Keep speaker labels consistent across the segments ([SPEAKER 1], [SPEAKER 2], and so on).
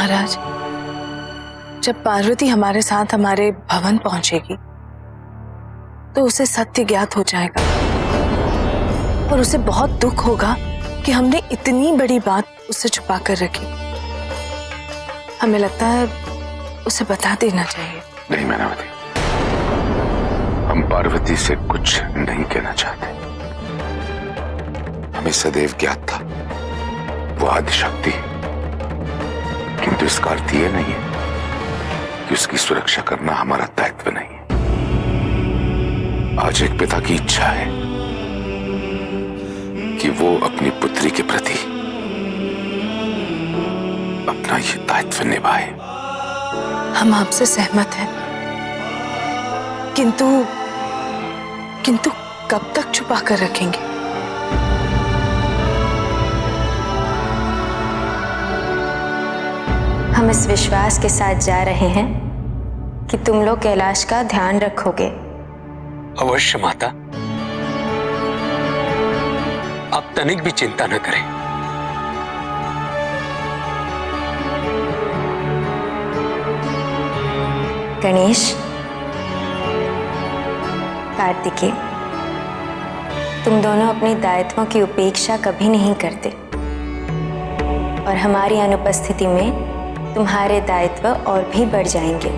[SPEAKER 1] महाराज, जब पार्वती हमारे साथ हमारे भवन पहुंचेगी तो उसे सत्य ज्ञात हो जाएगा और उसे बहुत दुख होगा कि हमने इतनी बड़ी बात उससे छुपा कर रखी। हमें लगता है उसे बता देना चाहिए।
[SPEAKER 2] नहीं मैनावती, हम पार्वती से कुछ नहीं कहना चाहते। हमें सदैव ज्ञात था वो आदिशक्ति, किंतु इसका अर्थ यह नहीं है कि उसकी सुरक्षा करना हमारा दायित्व नहीं है। आज एक पिता की इच्छा है कि वो अपनी पुत्री के प्रति अपना ये दायित्व निभाए।
[SPEAKER 1] हम आपसे सहमत हैं, किंतु कब तक छुपा कर रखेंगे?
[SPEAKER 3] हम इस विश्वास के साथ जा रहे हैं कि तुम लोग कैलाश का ध्यान रखोगे।
[SPEAKER 4] अवश्य माता, आप तनिक भी चिंता न करें।
[SPEAKER 3] गणेश, कार्तिकेय, तुम दोनों अपने दायित्वों की उपेक्षा कभी नहीं करते और हमारी अनुपस्थिति में तुम्हारे दायित्व और भी बढ़ जाएंगे,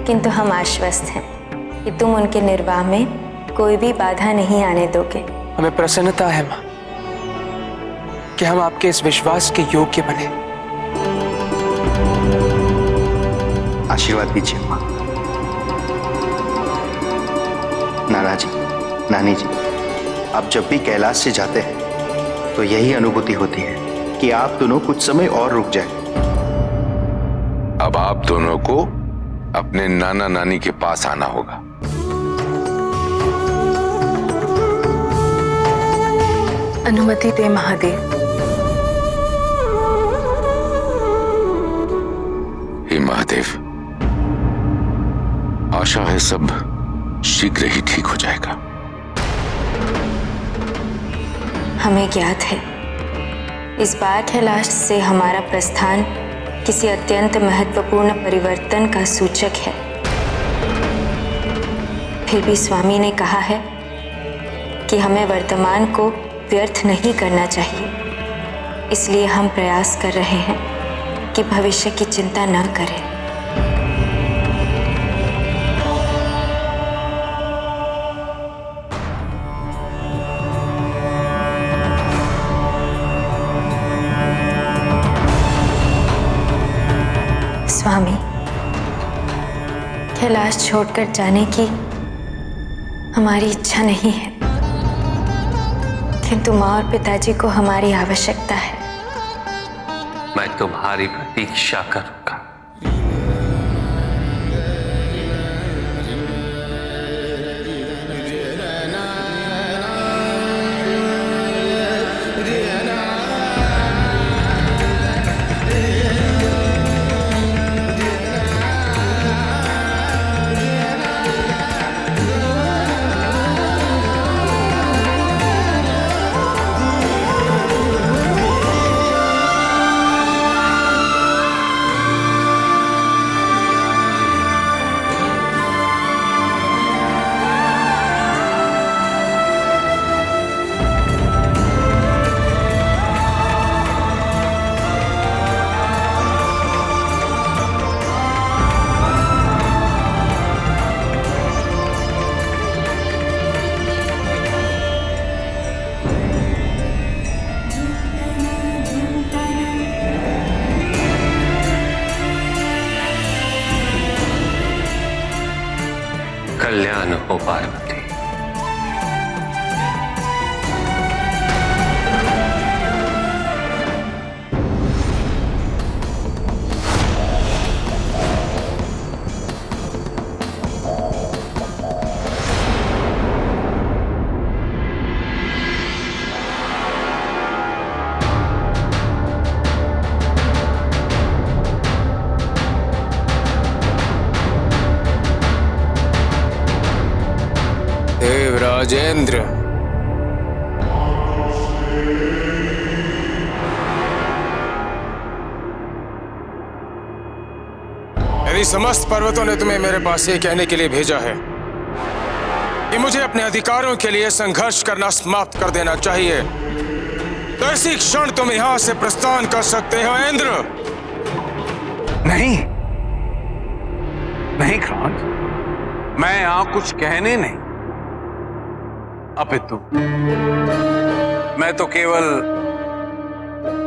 [SPEAKER 3] किंतु हम आश्वस्त हैं कि तुम उनके निर्वाह में कोई भी बाधा नहीं आने दोगे।
[SPEAKER 5] हमें प्रसन्नता है मां कि हम आपके इस विश्वास के योग्य बने।
[SPEAKER 6] आशीर्वाद दीजिए मां। नाना जी, नानी जी, आप जब भी कैलाश से जाते हैं तो यही अनुभूति होती है कि आप दोनों कुछ समय और रुक जाएं।
[SPEAKER 2] अब आप दोनों को अपने नाना नानी के पास आना होगा।
[SPEAKER 1] अनुमति दे महादेव।
[SPEAKER 2] हे महादेव, आशा है सब शीघ्र ही ठीक हो जाएगा।
[SPEAKER 3] हमें ज्ञात है इस बार कैलाश से हमारा प्रस्थान किसी अत्यंत महत्वपूर्ण परिवर्तन का सूचक है। फिर भी स्वामी ने कहा है कि हमें वर्तमान को व्यर्थ नहीं करना चाहिए, इसलिए हम प्रयास कर रहे हैं कि भविष्य की चिंता न करें। स्वामी, कैलाश छोड़कर जाने की हमारी इच्छा नहीं है, किंतु माँ और पिताजी को हमारी आवश्यकता है।
[SPEAKER 4] मैं तुम्हारी प्रतीक्षा करूंगा। कल्याण हो पार्वती।
[SPEAKER 5] राजेंद्र,
[SPEAKER 7] यदि समस्त पर्वतों ने तुम्हें मेरे पास ये कहने के लिए भेजा है कि मुझे अपने अधिकारों के लिए संघर्ष करना समाप्त कर देना चाहिए, तो इसी क्षण तुम यहां से प्रस्थान कर सकते हो इंद्र।
[SPEAKER 8] नहीं नहीं क्रौंच, मैं यहां कुछ कहने नहीं, अपितु मैं तो केवल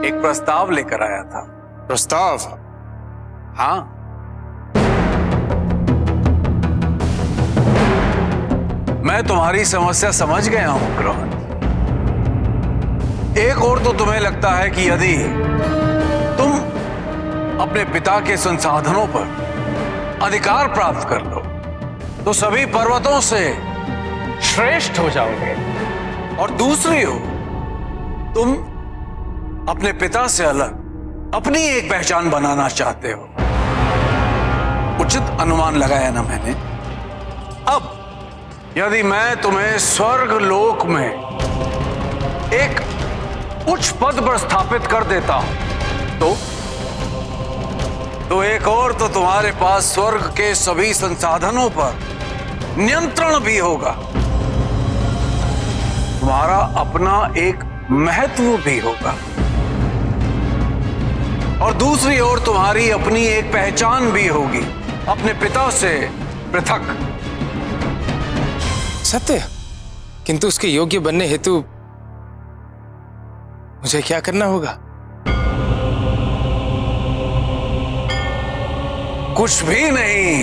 [SPEAKER 8] एक प्रस्ताव लेकर आया था।
[SPEAKER 7] प्रस्ताव?
[SPEAKER 8] हाँ, मैं तुम्हारी समस्या समझ गया हूं क्रौंच। एक और तो तुम्हें लगता है कि यदि तुम अपने पिता के संसाधनों पर अधिकार प्राप्त कर लो तो सभी पर्वतों से श्रेष्ठ हो जाओगे, और दूसरी हो तुम अपने पिता से अलग अपनी एक पहचान बनाना चाहते हो। उचित अनुमान लगाया ना मैंने? अब यदि मैं तुम्हें स्वर्ग लोक में एक उच्च पद पर स्थापित कर देता हूं तो एक और तो तुम्हारे पास स्वर्ग के सभी संसाधनों पर नियंत्रण भी होगा, तुम्हारा अपना एक महत्व भी होगा, और दूसरी ओर तुम्हारी अपनी एक पहचान भी होगी अपने पिता से पृथक।
[SPEAKER 7] सत्य, किंतु उसके योग्य बनने हेतु मुझे क्या करना होगा?
[SPEAKER 8] कुछ भी नहीं।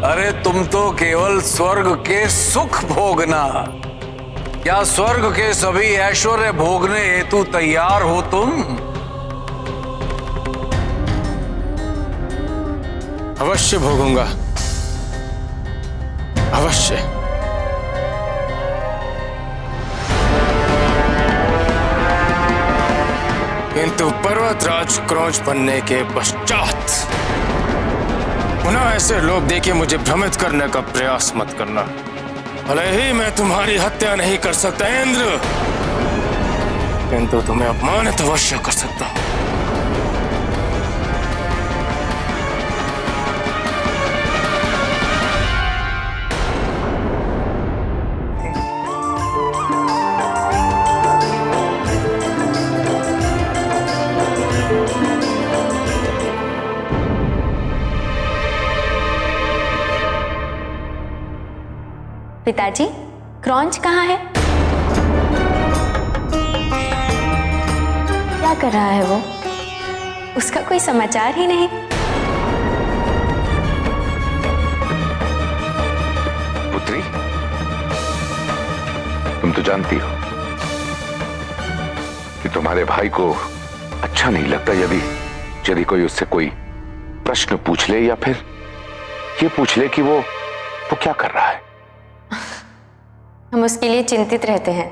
[SPEAKER 8] अरे तुम तो केवल स्वर्ग के सुख भोगना या स्वर्ग के सभी ऐश्वर्य भोगने हेतु तैयार हो तुम?
[SPEAKER 7] अवश्य भोगूंगा, अवश्य। किंतु पर्वतराज क्रौंच बनने के पश्चात पुनः ऐसे लोग देके मुझे भ्रमित करने का प्रयास मत करना। भले ही मैं तुम्हारी हत्या नहीं कर सकता इंद्र, किंतु तुम्हें अपमानित अवश्य कर सकता हूं।
[SPEAKER 3] पिताजी, क्रौंच कहाँ है? क्या कर रहा है वो? उसका कोई समाचार ही नहीं।
[SPEAKER 2] पुत्री, तुम तो जानती हो कि तुम्हारे भाई को अच्छा नहीं लगता यदि कोई उससे कोई प्रश्न पूछ ले या फिर ये पूछ ले कि वो क्या कर रहा है।
[SPEAKER 3] हम उसके लिए चिंतित रहते हैं।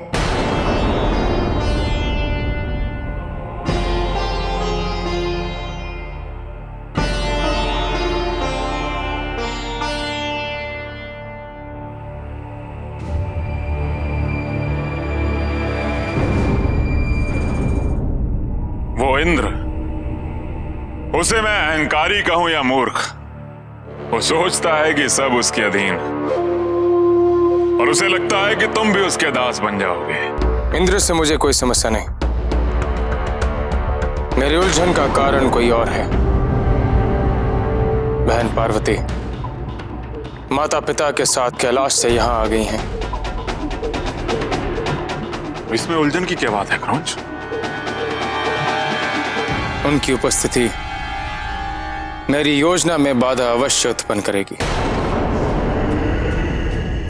[SPEAKER 9] वो इंद्र, उसे मैं अहंकारी कहूं या मूर्ख, वो सोचता है कि सब उसके अधीन, और उसे लगता है कि तुम भी उसके दास बन जाओगे।
[SPEAKER 7] इंद्र से मुझे कोई समस्या नहीं। मेरी उलझन का कारण कोई और है। बहन पार्वती माता पिता के साथ कैलाश से यहां आ गई हैं।
[SPEAKER 9] इसमें उलझन की क्या बात है क्रौंच?
[SPEAKER 7] उनकी उपस्थिति मेरी योजना में बाधा अवश्य उत्पन्न करेगी।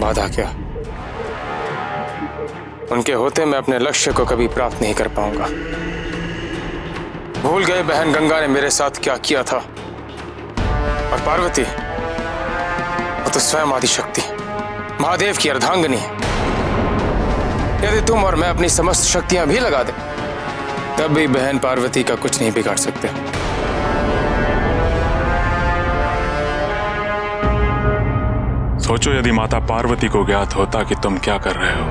[SPEAKER 7] बाधा क्या? उनके होते मैं अपने लक्ष्य को कभी प्राप्त नहीं कर पाऊंगा। भूल गए बहन गंगा ने मेरे साथ क्या किया था? और पार्वती, वो तो स्वयं आदिशक्ति महादेव की अर्धांगिनी है। यदि तुम और मैं अपनी समस्त शक्तियां भी लगा दें तब भी बहन पार्वती का कुछ नहीं बिगाड़ सकते।
[SPEAKER 9] सोचो, यदि माता पार्वती को ज्ञात होता कि तुम क्या कर रहे हो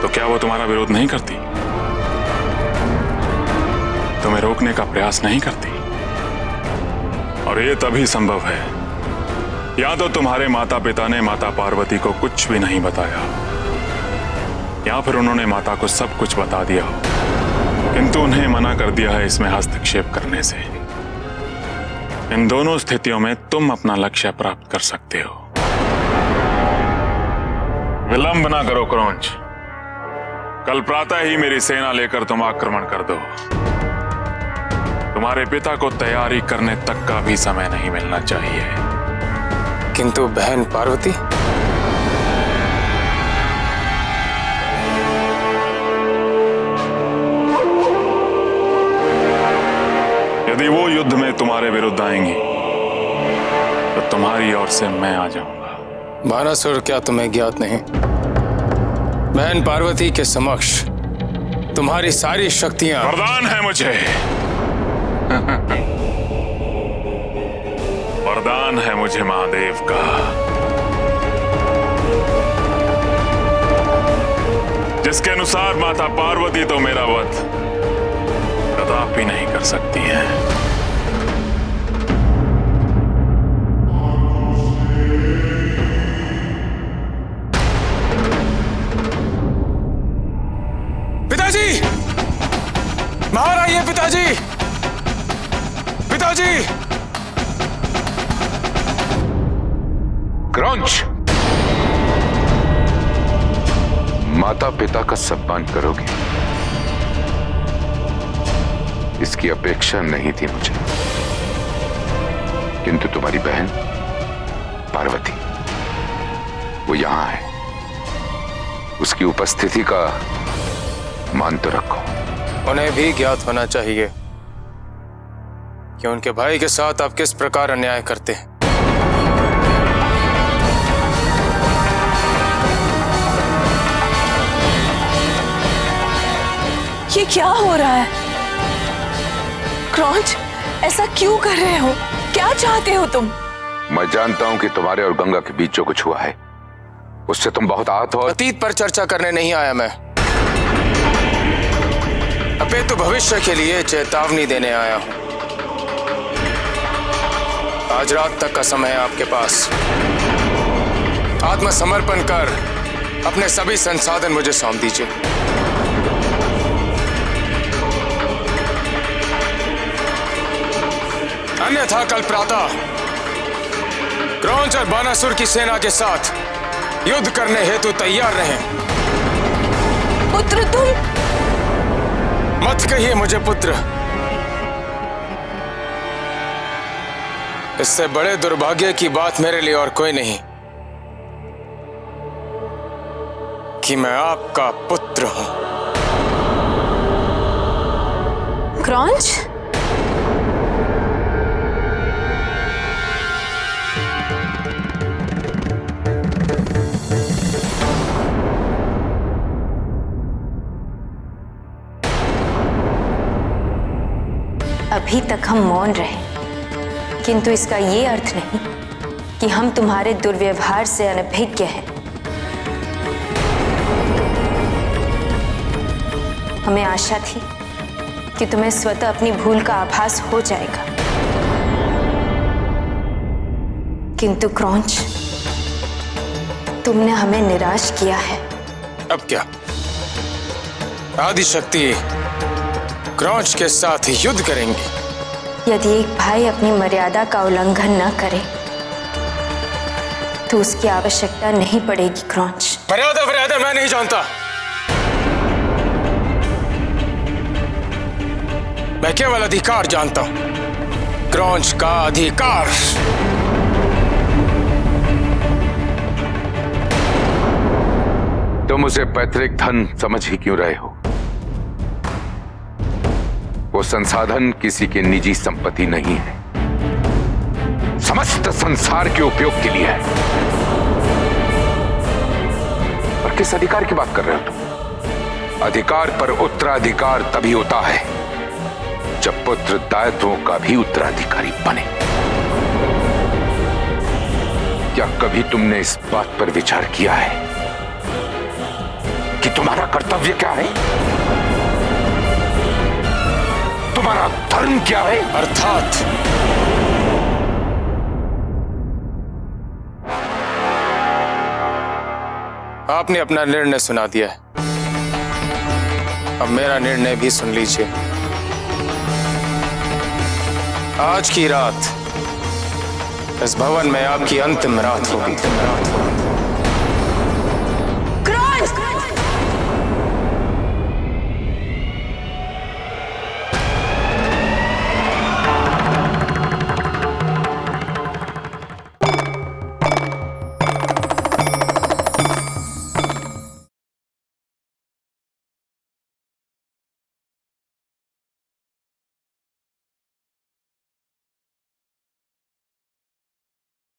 [SPEAKER 9] तो क्या वो तुम्हारा विरोध नहीं करती? तुम्हें रोकने का प्रयास नहीं करती? और ये तभी संभव है या तो तुम्हारे माता पिता ने माता पार्वती को कुछ भी नहीं बताया, या फिर उन्होंने माता को सब कुछ बता दिया हो, किंतु उन्हें मना कर दिया है इसमें हस्तक्षेप करने से। इन दोनों स्थितियों में तुम अपना लक्ष्य प्राप्त कर सकते हो। विलंब ना करो क्रौंच, कल प्रातः ही मेरी सेना लेकर तुम आक्रमण कर दो। तुम्हारे पिता को तैयारी करने तक का भी समय नहीं मिलना चाहिए।
[SPEAKER 7] किंतु बहन पार्वती?
[SPEAKER 9] यदि वो युद्ध में तुम्हारे विरुद्ध आएंगी तो तुम्हारी ओर से मैं आ जाऊंगा।
[SPEAKER 7] बानासुर, क्या तुम्हें ज्ञात नहीं, बहन पार्वती के समक्ष तुम्हारी सारी शक्तियां
[SPEAKER 9] वरदान है मुझे। वरदान है मुझे महादेव का, जिसके अनुसार माता पार्वती तो मेरा वध कदापि नहीं कर सकती है।
[SPEAKER 7] पिताजी, बाहर आइए पिताजी, पिताजी।
[SPEAKER 2] क्रौंच, माता पिता का सम्मान करोगे, इसकी अपेक्षा नहीं थी मुझे, किंतु तुम्हारी बहन पार्वती वो यहां है, उसकी उपस्थिति का मान तो रखो।
[SPEAKER 7] उन्हें भी ज्ञात होना चाहिए कि उनके भाई के साथ आप किस प्रकार अन्याय करते हैं।
[SPEAKER 1] ये क्या हो रहा है? क्रौंच, ऐसा क्यों कर रहे हो? क्या चाहते हो तुम?
[SPEAKER 2] मैं जानता हूं कि तुम्हारे और गंगा के बीच जो कुछ हुआ है उससे तुम बहुत आहत हो।
[SPEAKER 7] अतीत पर चर्चा करने नहीं आया मैं, अपितु भविष्य के लिए चेतावनी देने आया हूं। आज रात तक का समय है आपके पास। आत्मसमर्पण कर अपने सभी संसाधन मुझे सौंप दीजिए। अन्यथा कल प्रातः क्रौंच और बानासुर की सेना के साथ युद्ध करने हेतु तैयार रहें।
[SPEAKER 1] पुत्र, तुम
[SPEAKER 7] मत कहिए मुझे पुत्र, इससे बड़े दुर्भाग्य की बात मेरे लिए और कोई नहीं कि मैं आपका पुत्र हूं।
[SPEAKER 1] क्रौंच,
[SPEAKER 3] अभी तक हम मौन रहे, किंतु इसका ये अर्थ नहीं कि हम तुम्हारे दुर्व्यवहार से अनभिज्ञ हैं। हमें आशा थी कि तुम्हें स्वतः अपनी भूल का आभास हो जाएगा, किंतु क्रौंच, तुमने हमें निराश किया है।
[SPEAKER 7] अब क्या आदिशक्ति क्रौंच के साथ युद्ध करेंगे?
[SPEAKER 3] यदि एक भाई अपनी मर्यादा का उल्लंघन न करे तो उसकी आवश्यकता नहीं पड़ेगी क्रौंच।
[SPEAKER 7] मर्यादा मैं नहीं जानता, मैं केवल अधिकार जानता हूं। क्रौंच का अधिकार।
[SPEAKER 2] तुम उसे पैतृक धन समझ ही क्यों रहे हो? वो संसाधन किसी की निजी संपत्ति नहीं है, समस्त संसार के उपयोग के लिए है। और किस अधिकार की बात कर रहे हो तुम? अधिकार पर उत्तराधिकार तभी होता है जब पुत्र दायित्वों का भी उत्तराधिकारी बने। क्या कभी तुमने इस बात पर विचार किया है कि तुम्हारा कर्तव्य क्या है? तुम्हारा धर्म क्या है?
[SPEAKER 7] अर्थात आपने अपना निर्णय सुना दिया है, अब मेरा निर्णय भी सुन लीजिए। आज की रात इस भवन में आपकी अंतिम रात होगी।